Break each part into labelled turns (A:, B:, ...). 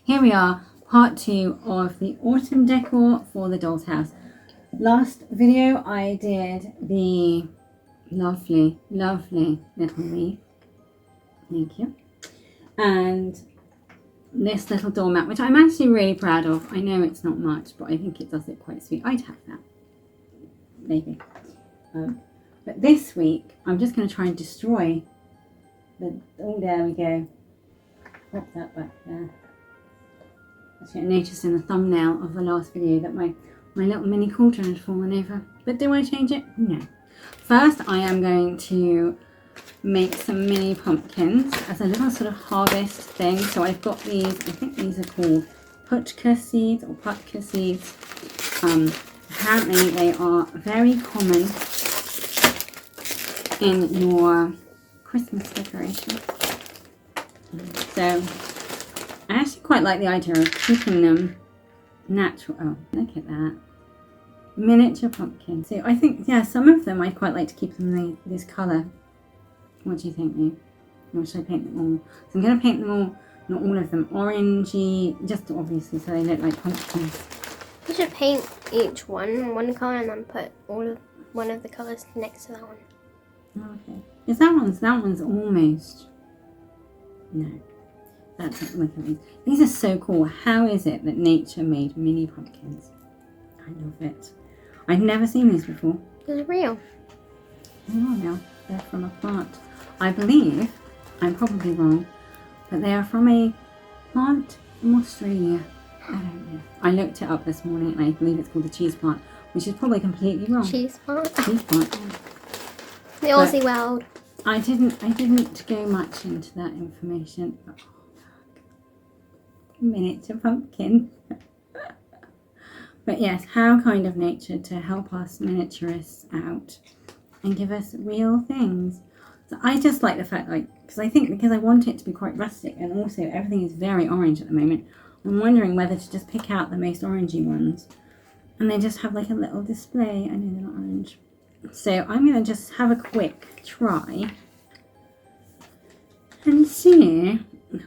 A: Here we are, part 2 of the autumn decor for the doll's house. Last video I did the lovely little wreath. Thank you. And this little doormat, which I'm actually really proud of. I know it's not much, but I think it does look quite sweet. I'd have that. Maybe. But this week, I'm just going to try and destroy the... Oh, there we go. Pop that back there. Actually, I noticed in the thumbnail of the last video that my little mini cauldron had fallen over. But do I change it? No. First, I am going to make some mini pumpkins as a little sort of harvest thing. So I've got these, I think these are called Putka seeds or Putka seeds. Apparently they are very common in your Christmas decoration. So I actually quite like the idea of keeping them natural. Oh, look at that. Miniature pumpkin. So I think, yeah, some of them I'd quite like to keep them this colour. What do you think, Lou? Or should I paint them all? So I'm going to paint them all, not all of them, orangey, just obviously so they look like pumpkins.
B: You should paint each one colour and then put one of the colours next to that one.
A: Oh, okay. Is that one's almost... No. That's not, look at these. These are so cool. How is it that nature made mini pumpkins? I love it. I've never seen these before.
B: They're real.
A: They are now. They're from a plant. I believe, I'm probably wrong, but they are from a plant from Australia. I don't know. I looked it up this morning and I believe it's called the cheese plant, which is probably completely wrong.
B: Cheese plant?
A: Cheese plant.
B: The Aussie world.
A: I didn't go much into that information. Oh, miniature pumpkin. But yes, how kind of nature to help us miniaturists out and give us real things. So I just like the fact, because I want it to be quite rustic, and also everything is very orange at the moment. I'm wondering whether to just pick out the most orangey ones and then just have like a little display. I know they're not orange. So I'm going to just have a quick try and see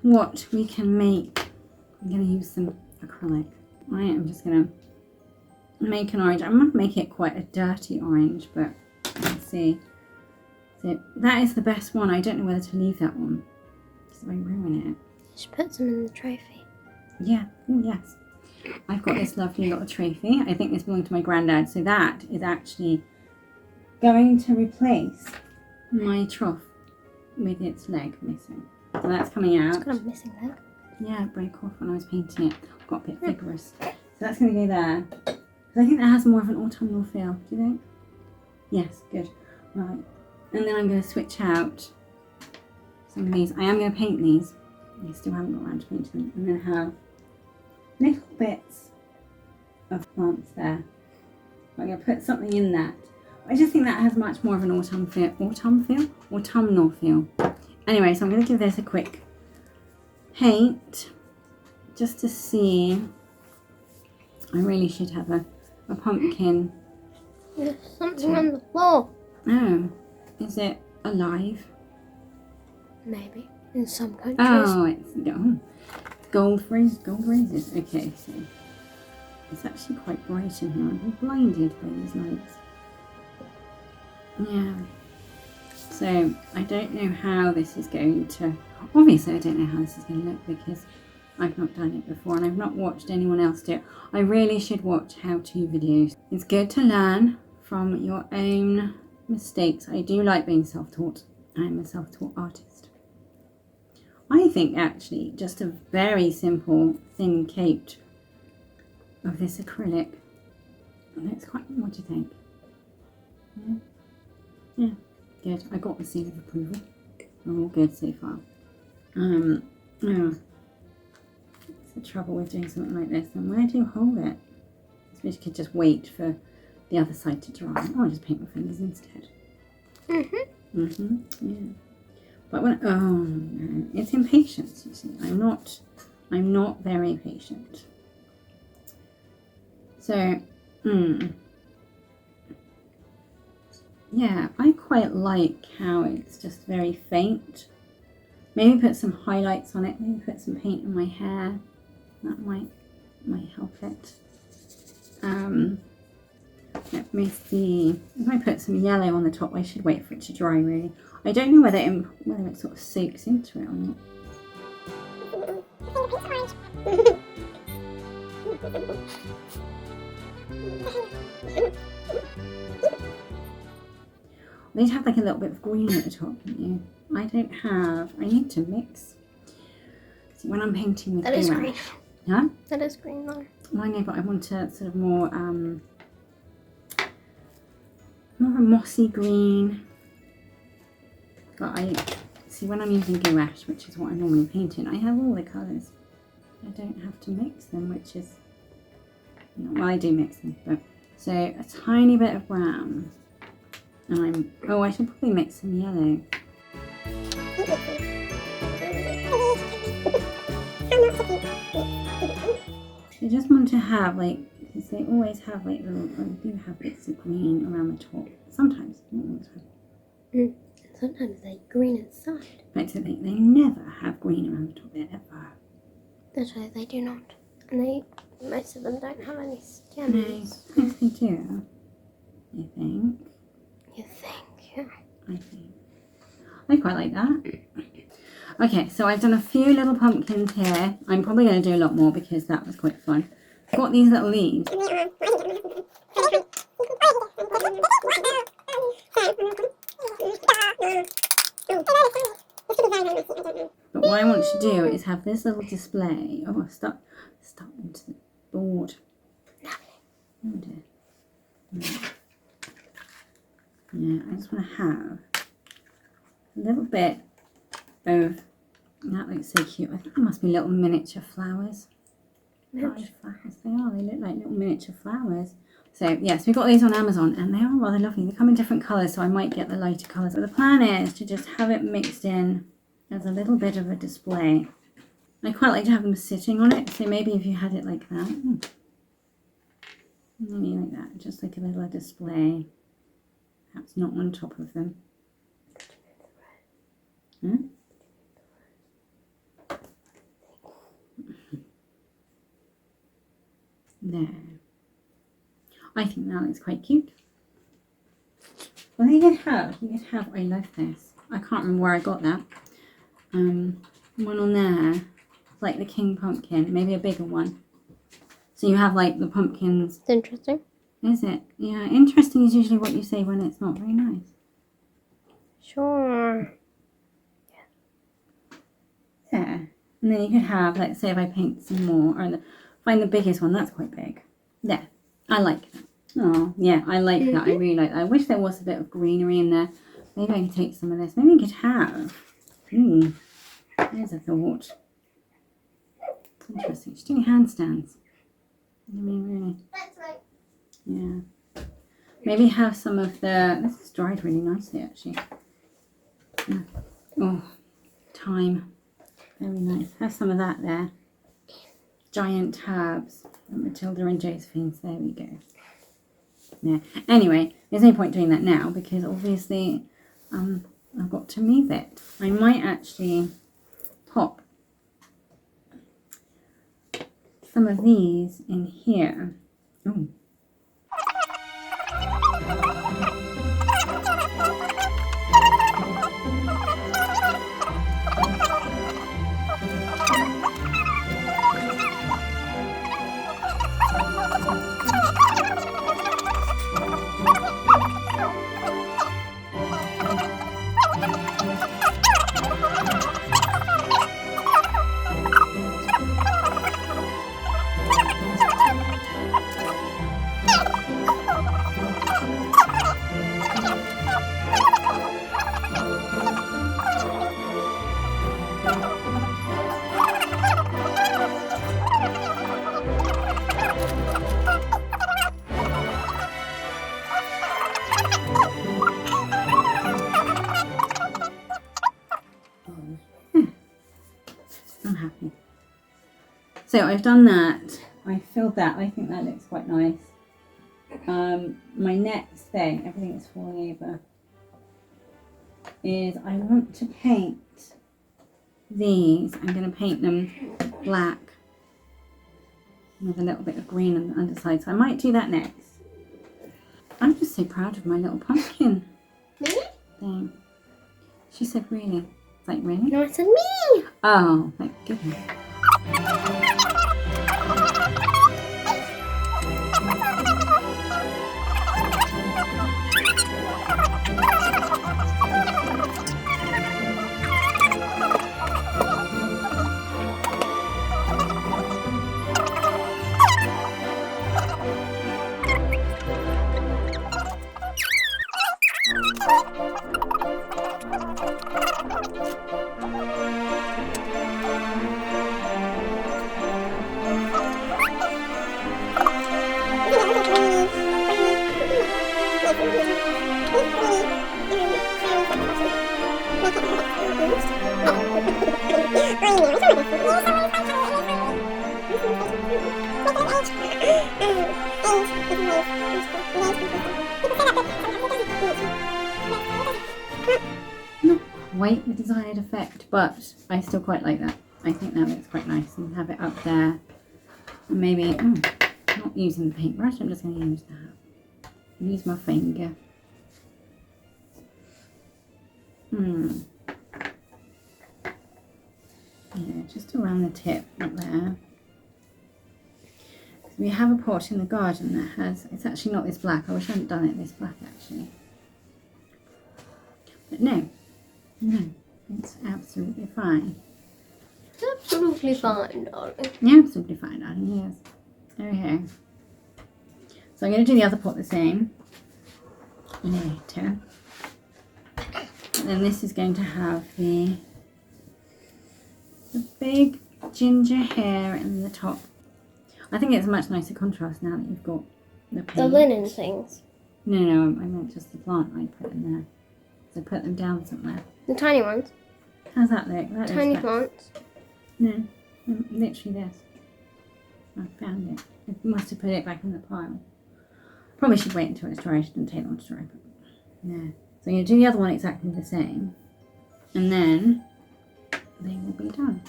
A: what we can make. I'm going to use some acrylic. I am just going to make an orange. I'm going to make it quite a dirty orange, but let's see. So that is the best one. I don't know whether to leave that one because I ruin it.
B: You should put some in the trophy.
A: Yeah. Oh, yes. I've got this lovely little trophy. I think this belonged to my granddad. So that is actually going to replace my trough with its leg missing. So that's coming out.
B: It's got a missing leg.
A: Yeah, it broke off when I was painting it. Got a bit vigorous. So that's going to go there. Because I think that has more of an autumnal feel. Do you think? Yes, good. Right. And then I'm going to switch out some of these. I am going to paint these. I still haven't got around to painting them. And then have little bits of plants there. I'm going to put something in that. I just think that has much more of an autumnal feel. Anyway, so I'm going to give this a quick paint just to see. I really should have a pumpkin.
B: There's something on the floor.
A: Oh, is it alive?
B: Maybe in some countries.
A: Oh, it's gold roses. Okay, so it's actually quite bright in here. I'm blinded by these lights. Yeah. So I don't know how this is going to. Obviously, I don't know how this is going to look because I've not done it before and I've not watched anyone else do it. I really should watch how-to videos. It's good to learn from your own mistakes. I do like being self-taught. I'm a self-taught artist. I think actually just a very simple thin coat of this acrylic looks quite. What do you think? Yeah. Yeah, good. I got the seal of approval. We're all good so far. Oh, it's the trouble with doing something like this. And where do you hold it? I suppose you could just wait for the other side to dry. Oh, I'll just paint my fingers instead. Yeah. But when no, it's impatience. You see, I'm not very patient. So, yeah, I quite like how it's just very faint. Maybe put some highlights on it. Maybe put some paint on my hair. That might help it. Let me see. If I put some yellow on the top, I should wait for it to dry really. I don't know whether it sort of soaks into it or not. They'd have like a little bit of green at the top, wouldn't you? I don't have. I need to mix. See, when I'm painting with
B: that is green.
A: Huh?
B: That is green though.
A: Well, I know, but I want a sort of more of a mossy green. But I see when I'm using gouache, which is what I normally paint in, I have all the colours. I don't have to mix them, which is, well, I do mix them, but so a tiny bit of brown, and I should probably mix some yellow. I just want to have because they always have little, I do have bits of green around the top. Sometimes, not all the time.
B: Sometimes they're green inside.
A: But to think they never have green around the top there ever.
B: That's right, they do not. And most of them don't have any stems.
A: No, yes they do. I think.
B: You think, yeah.
A: I think. I quite like that. Okay, so I've done a few little pumpkins here. I'm probably going to do a lot more because that was quite fun. I've got these little leaves. But what I want to do is have this little display. Oh, stuck into the board. Oh dear. Yeah, I just want to have a little bit of, that looks so cute. I think they must be little miniature flowers. Flowers, they are. They look like little miniature flowers. So yes, we got these on Amazon and they are rather lovely. They come in different colours, so I might get the lighter colours. But the plan is to just have it mixed in as a little bit of a display. I quite like to have them sitting on it, so maybe if you had it like that. Maybe like that, just like a little display. Perhaps not on top of them. Hmm? There. I think that looks quite cute. Well, you could have, I love this. I can't remember where I got that. One on there, like the king pumpkin, maybe a bigger one. So you have like the pumpkins.
B: It's interesting.
A: Is it? Yeah, interesting is usually what you say when it's not very nice.
B: Sure.
A: Yeah. And then you could have, let's say if I paint some more, or find the biggest one, that's quite big. There. I like that. Oh, yeah, I like that. I really like that. I wish there was a bit of greenery in there. Maybe I can take some of this. Maybe we could have. There's a thought. It's interesting. She's doing handstands. I mean, really.
B: That's right.
A: Yeah. Maybe have some of the. This is dried really nicely, actually. Yeah. Oh, thyme. Very nice. Have some of that there. Giant tabs. Matilda and Josephine's. There we go. Yeah. Anyway, there's no point doing that now because obviously I've got to move it. I might actually pop some of these in here. Ooh. I'm happy. So I've done that. I filled that. I think that looks quite nice. My next thing, everything is falling over, is I want to paint these. I'm going to paint them black. with a little bit of green on the underside. So I might do that next. I'm just so proud of my little pumpkin thing. She said really. It's like, really?
B: No, I said me.
A: Oh, thank goodness. Not quite the desired effect, but I still quite like that. I think that looks quite nice, and have it up there. And maybe, not using the paintbrush, I'm just going to use that. Use my finger. Yeah, just around the tip up there. We have a pot in the garden that has, it's actually not this black. I wish I hadn't done it this black actually. But no, it's absolutely fine.
B: Absolutely fine, darling.
A: Yeah, absolutely fine, darling, yes. Okay. So I'm going to do the other pot the same later. And then this is going to have the big ginger hair in the top. I think it's a much nicer contrast now that you've got the paint.
B: The linen things.
A: No, I meant just the plant I put in there. So put them down somewhere.
B: The tiny ones.
A: How's that look? That
B: Tiny plants.
A: No, literally this. I found it. I must have put it back in the pile. Probably should wait until it's dry. It didn't take long to dry, but yeah. So I'm going to do the other one exactly the same. And then they will be done.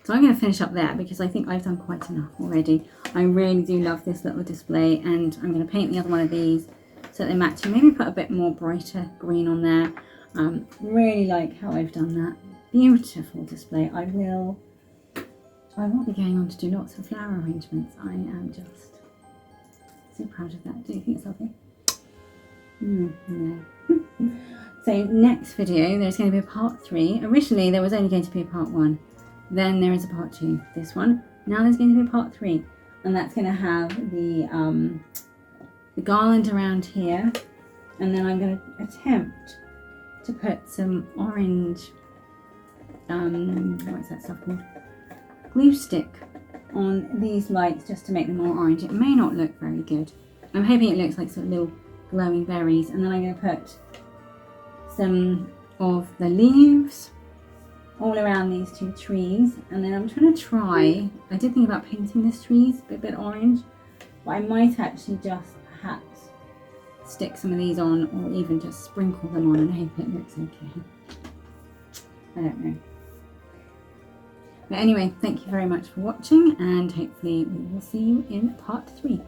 A: So I'm going to finish up there because I think I've done quite enough already. I really do love this little display, and I'm going to paint the other one of these so that they match, and maybe put a bit more brighter green on there. Really like how I've done that. Beautiful display. I will be going on to do lots of flower arrangements. I am just so proud of that. Do you think it's lovely? No. So next video there's going to be a part 3. Originally there was only going to be a part 1. Then there is a part 2, this one. Now there's going to be a part 3, and that's going to have the garland around here, and then I'm going to attempt to put some orange, what's that stuff called? Glue stick on these lights just to make them more orange. It may not look very good. I'm hoping it looks like sort of little glowing berries, and then I'm going to put some of the leaves all around these 2 trees, and then I'm trying to I did think about painting this trees a bit orange, but I might actually just perhaps stick some of these on, or even just sprinkle them on and hope it looks okay. I don't know. But anyway, thank you very much for watching, and hopefully we will see you in part 3.